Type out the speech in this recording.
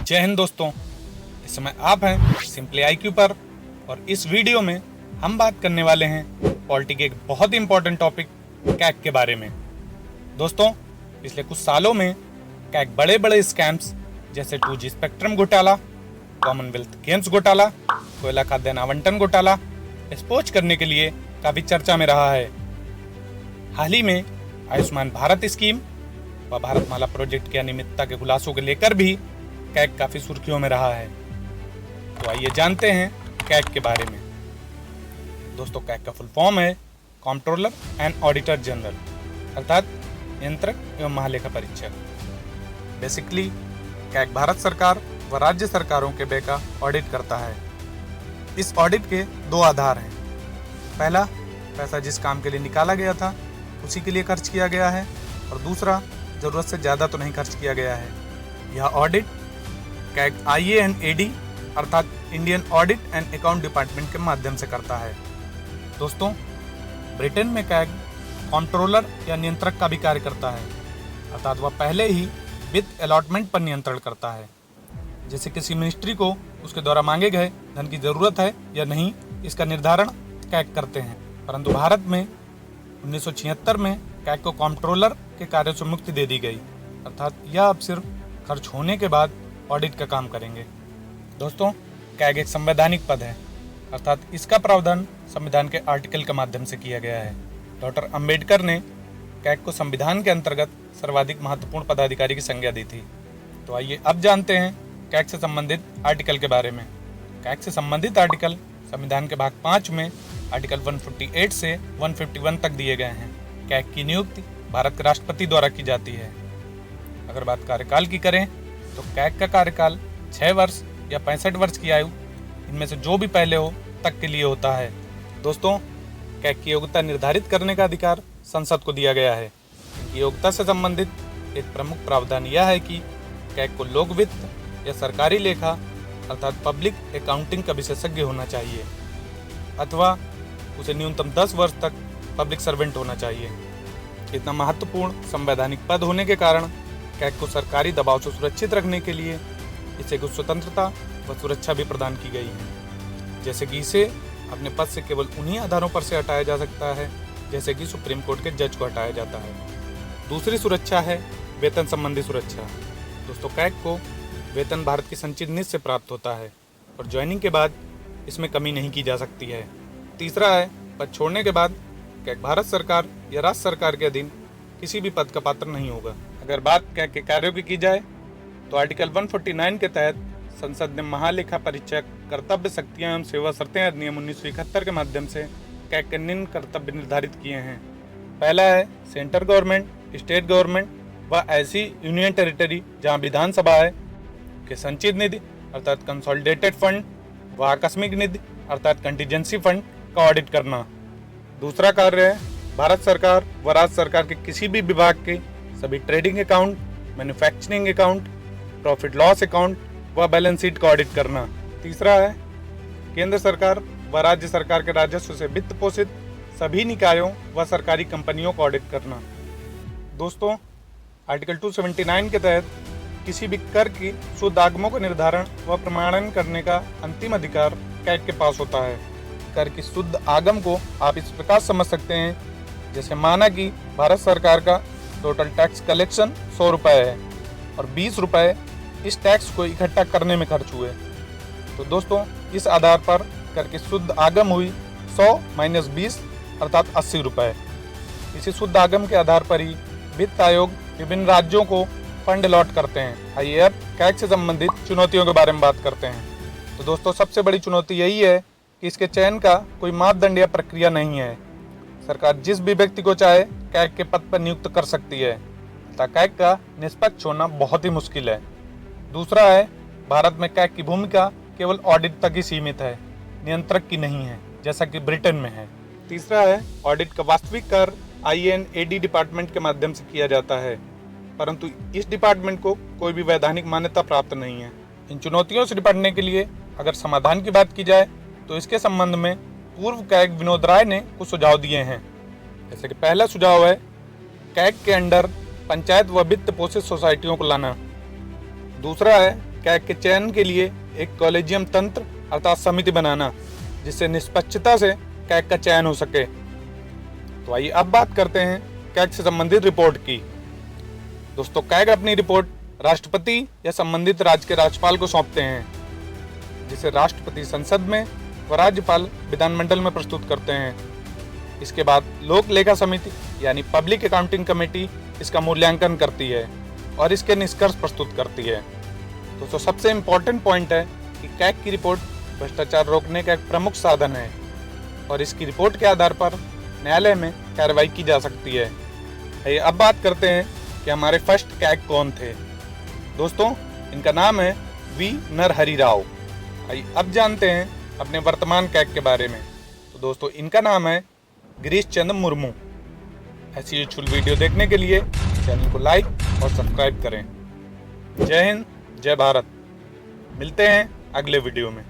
जय हिंद दोस्तों, इस समय आप हैं सिंपली IQ पर और इस वीडियो में हम बात करने वाले हैं पॉलिटी के एक बहुत ही इंपॉर्टेंट टॉपिक कैग के बारे में। दोस्तों, पिछले कुछ सालों में कैग बड़े बड़े स्कैम्स जैसे 2G स्पेक्ट्रम घोटाला, कॉमनवेल्थ गेम्स घोटाला, कोयला खाद्यान्न आवंटन घोटाला एक्सपोज करने के लिए काफी चर्चा में रहा है। हाल ही में आयुष्मान भारत स्कीम व भारतमाला प्रोजेक्ट की अनियमितता के खुलासों को लेकर भी कैग काफी सुर्खियों में रहा है। तो आइए जानते हैं कैग के बारे में। दोस्तों, कैग का फुल फॉर्म है कंट्रोलर एंड ऑडिटर जनरल, अर्थात नियंत्रक एवं महालेखा परीक्षक। बेसिकली कैग भारत सरकार व राज्य सरकारों के व्यय का ऑडिट करता है। इस ऑडिट के दो आधार हैं। पहला, पैसा जिस काम के लिए निकाला गया था उसी के लिए खर्च किया गया है, और दूसरा, जरूरत से ज़्यादा तो नहीं खर्च किया गया है। यह ऑडिट कैग IANAD अर्थात Indian audit and account department के माध्यम से करता है। दोस्तों, ब्रिटेन में कैग कंट्रोलर या नियंत्रक का भी कार्य करता है, अर्थात वह पहले ही वित्त अलॉटमेंट पर नियंत्रण करता है। जैसे किसी मिनिस्ट्री को उसके द्वारा मांगे गए धन की जरूरत है या नहीं, इसका निर्धारण कैग करते हैं। परंतु भारत में 1976 में कैग को कंट्रोलर के कार्यों से मुक्ति दे दी गई, अर्थात यह अब सिर्फ खर्च होने के बाद ऑडिट का काम करेंगे। दोस्तों, कैग एक संवैधानिक पद है, अर्थात इसका प्रावधान संविधान के आर्टिकल के माध्यम से किया गया है। डॉक्टर अंबेडकर ने कैग को संविधान के अंतर्गत सर्वाधिक महत्वपूर्ण पदाधिकारी की संज्ञा दी थी। तो आइए अब जानते हैं कैग से संबंधित आर्टिकल के बारे में। कैग से संबंधित आर्टिकल संविधान के भाग 5 में आर्टिकल 148 से 151 तक दिए गए हैं। कैग की नियुक्ति भारत के राष्ट्रपति द्वारा की जाती है। अगर बात कार्यकाल की करें तो कैग का कार्यकाल 6 वर्ष या 65 वर्ष की आयु, इनमें से जो भी पहले हो तक के लिए होता है। दोस्तों, कैग की योग्यता निर्धारित करने का अधिकार संसद को दिया गया है। योग्यता से संबंधित एक प्रमुख प्रावधान यह है कि कैग को लोक वित्त या सरकारी लेखा अर्थात पब्लिक अकाउंटिंग का विशेषज्ञ होना चाहिए, अथवा उसे न्यूनतम 10 वर्ष तक पब्लिक सर्वेंट होना चाहिए। इतना महत्वपूर्ण संवैधानिक पद होने के कारण कैग को सरकारी दबाव से सुरक्षित रखने के लिए इसे कुछ स्वतंत्रता व सुरक्षा भी प्रदान की गई है। जैसे कि इसे अपने पद से केवल उन्हीं आधारों पर से हटाया जा सकता है जैसे कि सुप्रीम कोर्ट के जज को हटाया जाता है। दूसरी सुरक्षा है वेतन संबंधी सुरक्षा। दोस्तों, कैग को वेतन भारत की संचित निधि से प्राप्त होता है और ज्वाइनिंग के बाद इसमें कमी नहीं की जा सकती है। तीसरा है, पद छोड़ने के बाद कैग भारत सरकार या राज्य सरकार के अधीन किसी भी पद का पात्र नहीं होगा। अगर बात कैग के कार्यों की जाए तो आर्टिकल 149 के तहत संसद ने महालेखा परीक्षक कर्तव्य शक्तियां एवं सेवा शर्तें अधिनियम 1971 के माध्यम से कैग के निम्न कर्तव्य निर्धारित किए हैं। पहला है, सेंट्रल गवर्नमेंट, स्टेट गवर्नमेंट व ऐसी यूनियन टेरिटरी जहां विधानसभा है के संचित निधि अर्थात कंसोलिडेटेड फंड व आकस्मिक निधि अर्थात कंटीजेंसी फंड का ऑडिट करना। दूसरा कार्य है, भारत सरकार व राज्य सरकार के किसी भी विभाग के सभी trading account, manufacturing account, profit loss account व बैलेंस शीट का ऑडिट करना। तीसरा है, केंद्र सरकार व राज्य सरकार के राजस्व से वित्त पोषित सभी निकायों व सरकारी कंपनियों का ऑडिट करना। दोस्तों, आर्टिकल 279 के तहत किसी भी कर की शुद्ध आगमों का निर्धारण व प्रमाणन करने का अंतिम अधिकार कैग के पास होता है। कर की शुद्ध आगम को आप इस प्रकार समझ सकते हैं, जैसे माना कि भारत सरकार का टोटल टैक्स कलेक्शन 100 रुपये है और 20 रुपये इस टैक्स को इकट्ठा करने में खर्च हुए। तो दोस्तों, इस आधार पर कर की शुद्ध आगम हुई 100 - 20 अर्थात 80 रुपये। इसी शुद्ध आगम के आधार पर ही वित्त आयोग विभिन्न राज्यों को फंड अलॉट करते हैं। आइए अब कैग से संबंधित चुनौतियों के बारे में बात करते हैं। तो दोस्तों, सबसे बड़ी चुनौती यही है कि इसके चयन का कोई मापदंड या प्रक्रिया नहीं है। सरकार जिस भी व्यक्ति को चाहे कैग के पद पर नियुक्त कर सकती है, तथा कैग का निष्पक्ष होना बहुत ही मुश्किल है। दूसरा है, भारत में कैग की भूमिका केवल ऑडिट तक ही सीमित है, नियंत्रक की नहीं है, जैसा कि ब्रिटेन में है। तीसरा है, ऑडिट का वास्तविक कर IANAD डिपार्टमेंट के माध्यम से किया जाता है, परंतु इस डिपार्टमेंट को कोई भी वैधानिक मान्यता प्राप्त नहीं है। इन चुनौतियों से निपटने के लिए अगर समाधान की बात की जाए तो इसके संबंध में पूर्व कैग विनोद राय ने कुछ सुझाव दिए हैं। जैसे कि पहला सुझाव है, कैग के अंडर पंचायत व वित्त पोषित सोसाइटियों को लाना। दूसरा है कैग के चयन के लिए एक कॉलेजियम तंत्र अर्थात समिति बनाना, जिससे निष्पक्षता से कैग का चयन हो सके। तो आइए अब बात करते हैं कैग से संबंधित रिपोर्ट की। दोस्तों, कैग अपनी रिपोर्ट राष्ट्रपति या संबंधित राज्य के राज्यपाल को सौंपते हैं, जिसे राष्ट्रपति संसद में व राज्यपाल विधानमंडल में प्रस्तुत करते हैं। इसके बाद लोक लेखा समिति यानी पब्लिक अकाउंटिंग कमेटी इसका मूल्यांकन करती है और इसके निष्कर्ष प्रस्तुत करती है। दोस्तों, सबसे इम्पोर्टेंट पॉइंट है कि कैग की रिपोर्ट भ्रष्टाचार रोकने का एक प्रमुख साधन है और इसकी रिपोर्ट के आधार पर न्यायालय में कार्रवाई की जा सकती है। आइए अब बात करते हैं कि हमारे फर्स्ट कैग कौन थे। दोस्तों, इनका नाम है वी नरहरि राव। आइए अब जानते हैं अपने वर्तमान कैग के बारे में। तो दोस्तों, इनका नाम है गिरीश चंद्र मुर्मू। ऐसी यूजफुल वीडियो देखने के लिए चैनल को लाइक और सब्सक्राइब करें। जय हिंद, जय भारत। मिलते हैं अगले वीडियो में।